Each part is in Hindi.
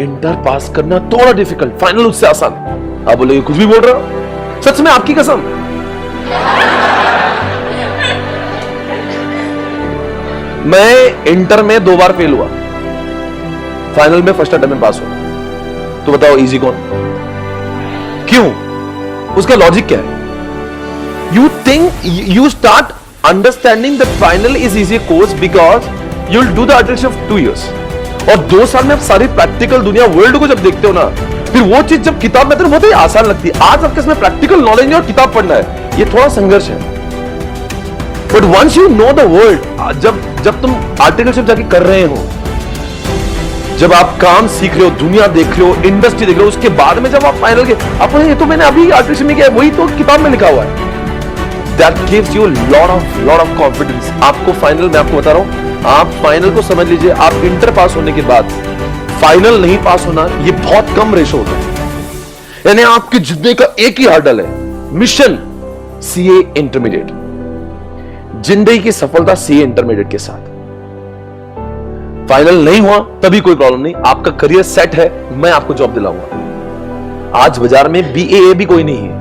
इंटर पास करना थोड़ा डिफिकल्ट, फाइनल उससे आसान। आप बोले कुछ भी बोल रहे हो? सच में आपकी कसम। मैं इंटर में 2 बार फेल हुआ, फाइनल में फर्स्ट अटेम्प्ट में पास हुआ। तो बताओ इजी कौन? क्यों? उसका लॉजिक क्या है? You think you start understanding that final is easy course because you'll do the alternate of 2 years. और 2 साल में आप सारी प्रैक्टिकल दुनिया वर्ल्ड को जब देखते हो ना, फिर वो चीज जब किताब में बहुत ही आसान लगती है। आज आपके इसमें प्रैक्टिकल नॉलेज है और किताब पढ़ना है, ये थोड़ा संघर्ष है। But once you know the world, जब तुम आर्टिकलशिप जाके कर रहे हो, जब आप काम सीख रहे हो, दुनिया देख रहे हो, इंडस्ट्री देख रहे हो, उसके बाद में जब आप फाइनल के आप ये तो मैंने अभी आर्टिकलशिप में किया है, वही तो किताब में लिखा हुआ है। That gives you lot of confidence. आपको फाइनल, मैं आपको बता रहा हूं, आप फाइनल को समझ लीजिए, आप इंटर पास होने के बाद फाइनल नहीं पास होना, ये बहुत कम रेशो होता है। यानी आपकी जिंदगी का एक ही हर्डल है, मिशन सीए इंटरमीडिएट। जिंदगी की सफलता सीए इंटरमीडिएट के साथ। फाइनल नहीं हुआ तभी कोई प्रॉब्लम नहीं, आपका करियर सेट है, मैं आपको जॉब दिलाऊंगा। आज बाजार में बीए भी कोई नहीं है,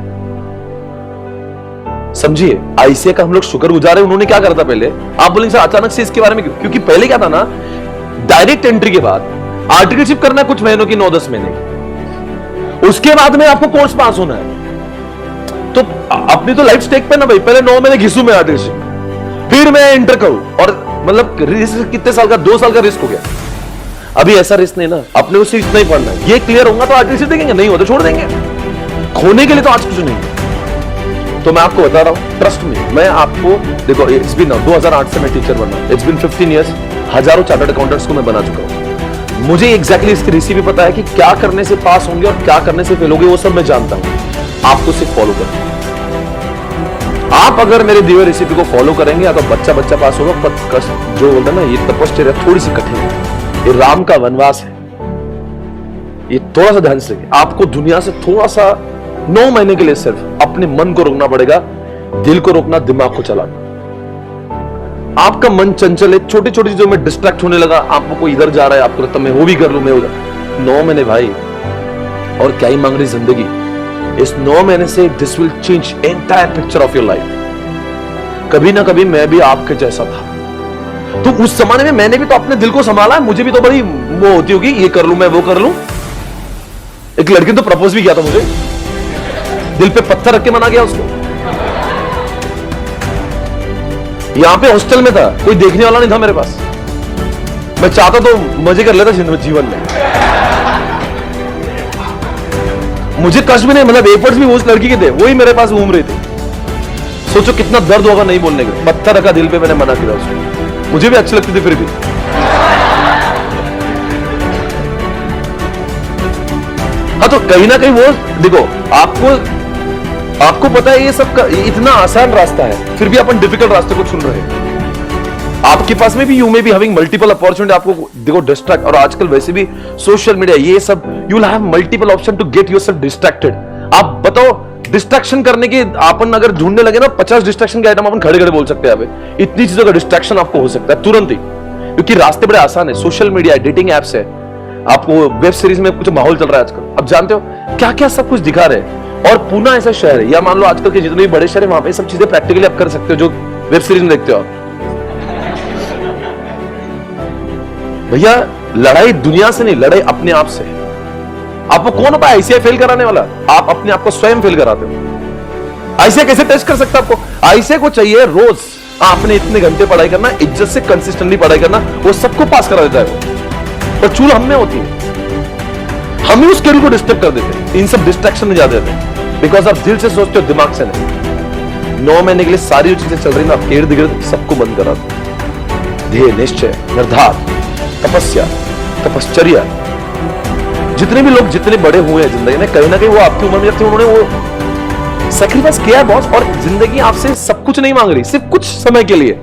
समझिए। आईसीए का हम लोग शुक्रगुजार है, उन्होंने क्या करा था पहले। आप बोलेंगे सर अचानक से इसके बारे में क्यों? क्योंकि पहले क्या था ना, डायरेक्ट एंट्री के बाद आर्टिकलशिप करना है कुछ महीनों की, 9-10 महीने, उसके बाद में आपको कोर्स पास होना है। तो अपनी तो लाइफ स्टेक पे ना भाई, पहले 9 महीने घिसू मैं आर्टिकलशिप, फिर मैं एंटर करूं, और मतलब रिस्क कितने साल का, 2 साल का रिस्क हो गया। अभी ऐसा रिस्क नहीं ना, अपने उसे इतना ही पढ़ना है। ये क्लियर होगा तो आर्टिकलशिप देखेंगे, नहीं हो तो छोड़ देंगे। खोने के लिए तो आज कुछ नहीं। तो मैं आपको बता रहा हूं, ट्रस्ट में, मैं आपको देखो, इट्स बीन 2008 से मैं टीचर बना, इट्स बीन 15 इयर्स, हजारों चार्टर्ड अकाउंटेंट्स को मैं बना चुका हूं। मुझे एग्जैक्टली इसकी रेसिपी पता है कि क्या करने से पास होंगे और क्या करने से फेल होंगे, वो सब मैं जानता हूं। आपको सिर्फ फॉलो करना। आप अगर मेरे दिए रेसिपी को फॉलो करेंगे, या तो बच्चा पास होगा, पर जो बोलते हैं ना, ये तपस्या थोड़ी सी कठिन है, ये राम का वनवास है, ये थोड़ा सा ध्यान से रखिए। आपको दुनिया से थोड़ा सा 9 महीने के लिए सिर्फ अपने मन को रोकना पड़ेगा, दिल को रोकना, दिमाग को चलाना। आपका मन चंचल है, छोटी छोटी चीजों में डिस्ट्रैक्ट होने लगा, आपको कोई इधर जा रहा है, आपको लगता मैं वो भी कर लूं, मैं उधर। 9 महीने भाई, और क्या ही मांग रही जिंदगी। इस 9 महीने से this will change entire picture of your life. कभी ना कभी मैं भी आपके जैसा था, तो उस जमाने में मैंने भी तो अपने दिल को संभाला है। मुझे भी तो बड़ी वो होती होगी, ये कर लूं, मैं वो कर लूं। एक लड़की ने तो प्रपोज भी किया था मुझे, दिल पे पत्थर रख के मना गया उसको। यहां पे हॉस्टल में था, कोई देखने वाला नहीं था मेरे पास। मैं चाहता तो मजे कर लेता जीवन में, मुझे कष्ट भी नहीं, मतलब एफर्ट्स भी उस लड़की के थे, वही मेरे पास घूम रही थी। सोचो कितना दर्द होगा नहीं बोलने के। पत्थर रखा दिल पे, मैंने मना किया उसको। मुझे भी अच्छी लगती थी फिर भी। हाँ, तो कहीं ना कहीं वो देखो, आपको पता है ये सब इतना आसान रास्ता है, फिर भी अपन डिफिकल्ट रास्ते को चुन रहे हैं। आपके पास में भी you may be having multiple opportunity, आपको देखो डिस्ट्रैक्ट, और आजकल वैसे भी सोशल मीडिया ये सब, you will have multiple option to get yourself distracted. आप बताओ, डिस्ट्रैक्शन करने के अपन अगर ढूंढने लगे ना, 50 डिस्ट्रैक्शन के आइटम अपन खड़े खड़े बोल सकते हैं। इतनी चीजों का डिस्ट्रैक्शन आपको हो सकता है तुरंत ही, क्योंकि रास्ते बड़े आसान है। सोशल मीडिया, डेटिंग एप्स है, आपको वेब सीरीज में कुछ माहौल चल रहा है आजकल, अब जानते हो क्या क्या सब कुछ दिखा रहे हैं। और पुणे ऐसा शहर है, या मान लो आजकल के जितने भी बड़े शहर है, वहां पे सब चीजें प्रैक्टिकली आप कर सकते हो जो वेब सीरीज में देखते हो आप। भैया, लड़ाई दुनिया से नहीं, लड़ाई अपने आप से। आपको कौन होता है आईसीआई फेल कराने वाला? आप अपने आप को स्वयं फेल कराते हो। आईसीआई कैसे टेस्ट कर सकता है आपको? आईसीआई को चाहिए रोज आपने इतने घंटे पढ़ाई करना, इज्जत से कंसिस्टेंटली पढ़ाई करना, वो सबको पास करा देता है। पर चूल हम में होती है, हम ही उस स्किल को डिस्टर्ब कर देते हैं, इन सब डिस्ट्रैक्शन में जा देते हैं, बिकॉज आप दिल से सोचते हो, दिमाग से नहीं। 9 महीने के लिए सारी जो चीजें चल रही ना, आप इर्द गिर्द सबको बंद करा दो। ध्येय, निश्चय, निर्धार, तपस्या, तपश्चर्या। जितने भी लोग जितने बड़े हुए हैं जिंदगी में, कहीं ना कहीं वो आपकी उम्र में जब थे, उन्होंने वो सैक्रिफाइस किया है बॉस। और जिंदगी आपसे सब कुछ नहीं मांग रही, सिर्फ कुछ समय के लिए।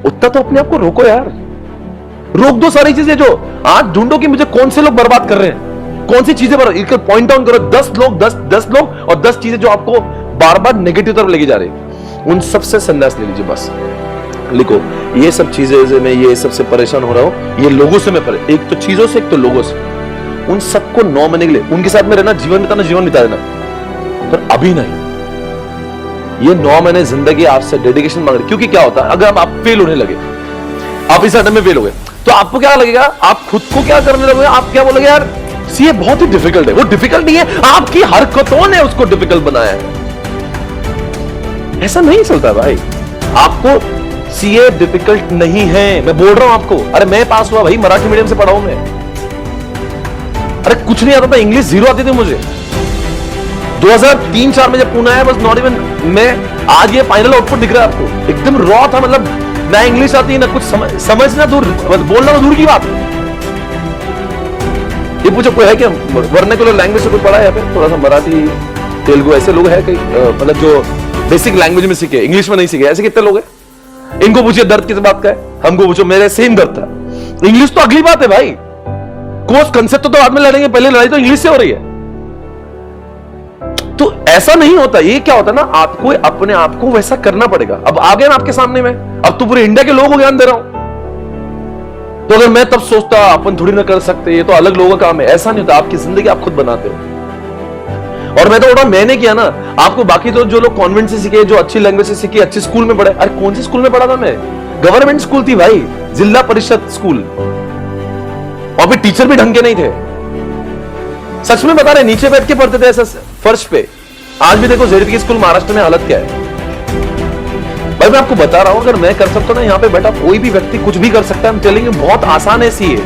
उतना तो अपने आप को रोको यार, रोक दो सारी चीजें जो आज ढूंढो कि मुझे कौन से लोग बर्बाद कर रहे हैं, कौन सी चीजें पॉइंट आउट करो। 10 लोग और 10 चीजें जो आपको बार बार नेगेटिव तरफ लेके जा रही, उन सबसे संन्यास ले लीजिए बस। लिखो, ये सब चीजें मैं ये सबसे परेशान हो रहा हूं, ये लोगों से मैं एक तो चीजों से, एक तो लोगों से। उन सबको 9 महीने के लिए उनके साथ में रहना, जीवन बिता देना, पर अभी नहीं। ये 9 महीने जिंदगी आपसे डेडिकेशन मांग रही। क्योंकि क्या होता है, अगर आप फेल होने लगे, आप इस अटेम्प्ट में फेल हो गए, तो आपको क्या लगेगा, आप खुद को क्या करने लगोगे, आप क्या बोलोगे, यार सीए बहुत ही डिफिकल्ट है। वो डिफिकल्ट नहीं है, आपकी हरकतों ने उसको डिफिकल्ट बनाया है। ऐसा नहीं चलता भाई। आपको सीए डिफिकल्ट नहीं है, मैं बोल रहा हूं आपको। अरे मैं पास हुआ भाई, मराठी मीडियम से पढ़ा हूं मैं। अरे कुछ नहीं आता था, इंग्लिश 0 आती थी मुझे। 2003-4 में जब पुणे आया, बस नॉट इवन मैं, आज ये फाइनल आउटपुट दिख रहा है आपको, एकदम रॉ था। मतलब ना इंग्लिश आती है, ना कुछ समझना दूर, बोलना तो दूर की बात। ये पूछो कोई है क्या वर्नाक्युलर लैंग्वेज से कोई पढ़ा है यहाँ पे? थोड़ा सा मराठी, तेलुगु, ऐसे लोग है कई, मतलब जो बेसिक लैंग्वेज में सीखे, इंग्लिश में नहीं सीखे, ऐसे कितने लोग हैं? इनको पूछिए दर्द किस बात का है, हमको पूछो मेरे सेम दर्द था। इंग्लिश तो अगली बात है भाई, कोर्स कंसेप्ट तो बाद में लड़ेंगे, पहले लड़ाई तो इंग्लिश से हो रही है। तो ऐसा नहीं होता। ये क्या होता है ना, आपको अपने आप को वैसा करना पड़ेगा। अब आ गया ना आपके सामने में, अब तो पूरे इंडिया के लोगों को ज्ञान दे रहा हूं। तो अगर मैं तब सोचता अपन थोड़ी ना कर सकते, ये तो अलग लोगों का काम है, ऐसा नहीं होता। आपकी जिंदगी आप खुद बनाते हो। और मैं तो बोल रहा हूं, मैंने किया ना, आपको बाकी तो जो लोग कॉन्वेंट से सीखे, जो अच्छी लैंग्वेज से सीखे, अच्छे स्कूल में पढ़े। अरे कौन से स्कूल में पढ़ा था मैं? गवर्नमेंट स्कूल थी भाई, जिला परिषद स्कूल, और भी टीचर भी ढंग के नहीं थे। सच में बता रहे, नीचे बैठ के पढ़ते थे ऐसा फर्श पे। आज भी देखो जेडपी स्कूल महाराष्ट्र में हालत क्या है भाई। मैं आपको बता रहा हूं, अगर मैं कर सकता हूं ना, यहाँ पे बैठा कोई भी व्यक्ति कुछ भी कर सकता है। हम चलेंगे, बहुत आसान है सीए।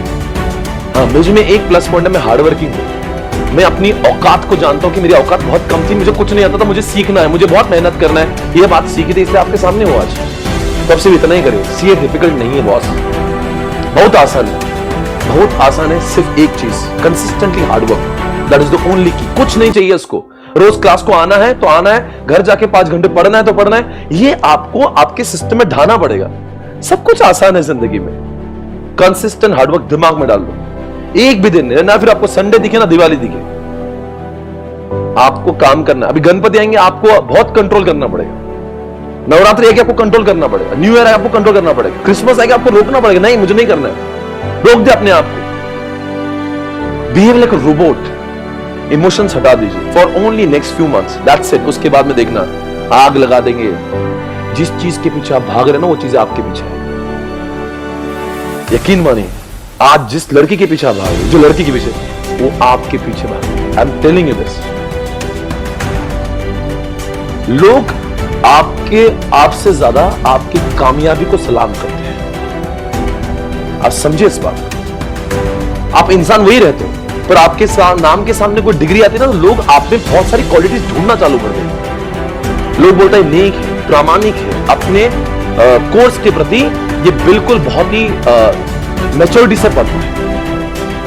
हाँ, मुझे में एक प्लस पॉइंट है, मैं हार्डवर्किंग हूं। मैं अपनी औकात को जानता हूं कि मेरी औकात बहुत कम थी, मुझे कुछ नहीं आता था, मुझे सीखना है, मुझे बहुत मेहनत करना है। ये बात सीखी थी, इसलिए आपके सामने हूं आज। तब से इतना ही करिए। सीए डिफिकल्ट नहीं है बॉस, बहुत आसान है, बहुत आसान है। सिर्फ एक चीज, consistently hard work, that is the only की। कुछ नहीं चाहिए उसको। रोज क्लास को आना है तो आना है, घर जाके 5 घंटे पढ़ना है तो पढ़ना है। ये आपको आपके सिस्टम में ढाना पड़ेगा। सब कुछ आसान है जिंदगी में। कंसिस्टेंट हार्डवर्क दिमाग में डाल दो। एक भी दिन ना, फिर आपको संडे दिखे ना दिवाली दिखे, आपको काम करना। अभी गणपति आएंगे, आपको बहुत कंट्रोल करना पड़ेगा। नवरात्रि आएगी, आपको कंट्रोल करना पड़ेगा। न्यू ईयर आएगा, आपको कंट्रोल करना पड़ेगा। क्रिसमस आएगा, आपको रोकना पड़ेगा, नहीं मुझे नहीं करना है। रोक दे अपने आप को। Behave like a robot. Emotions हटा दीजिए for only next few months, that's it. उसके बाद में देखना, आग लगा देंगे। जिस चीज के पीछे आप भाग रहे ना, वो चीज आपके पीछे है। यकीन मानिए, आज जिस लड़की के पीछे आप भाग रहे, जो लड़की के पीछे, वो आपके पीछे भाग रही है। I am telling you this. लोग आपसे ज्यादा आपकी कामयाबी को सलाम करते हैं। आप समझिए इस बात को। आप इंसान वही रहते हो, पर आपके नाम के सामने कोई डिग्री आती है ना, तो लोग आप में बहुत सारी क्वालिटीज ढूंढना चालू कर देते। लोग बोलते हैं नेक है, प्रामाणिक है, अपने कोर्स के प्रति ये बिल्कुल बहुत ही मैच्योरिटी से पढ़ता है।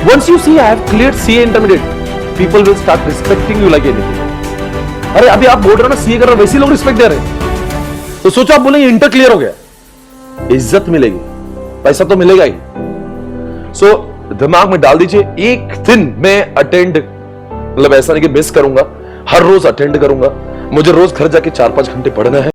Once you see I have cleared CA intermediate, people will start respecting you like anything. अरे अभी आप बोल रहे हो ना सीए कर रहे हो, वैसे लोग रिस्पेक्ट दे रहे हैं। तो सोचो आप बोलेंगे इंटर क्लियर हो गया, इज्जत मिलेगी, पैसा तो मिलेगा ही। सो दिमाग में डाल दीजिए, एक दिन मैं अटेंड, मतलब ऐसा नहीं कि मिस करूंगा, हर रोज अटेंड करूंगा। मुझे रोज घर जाके 4-5 घंटे पढ़ना है।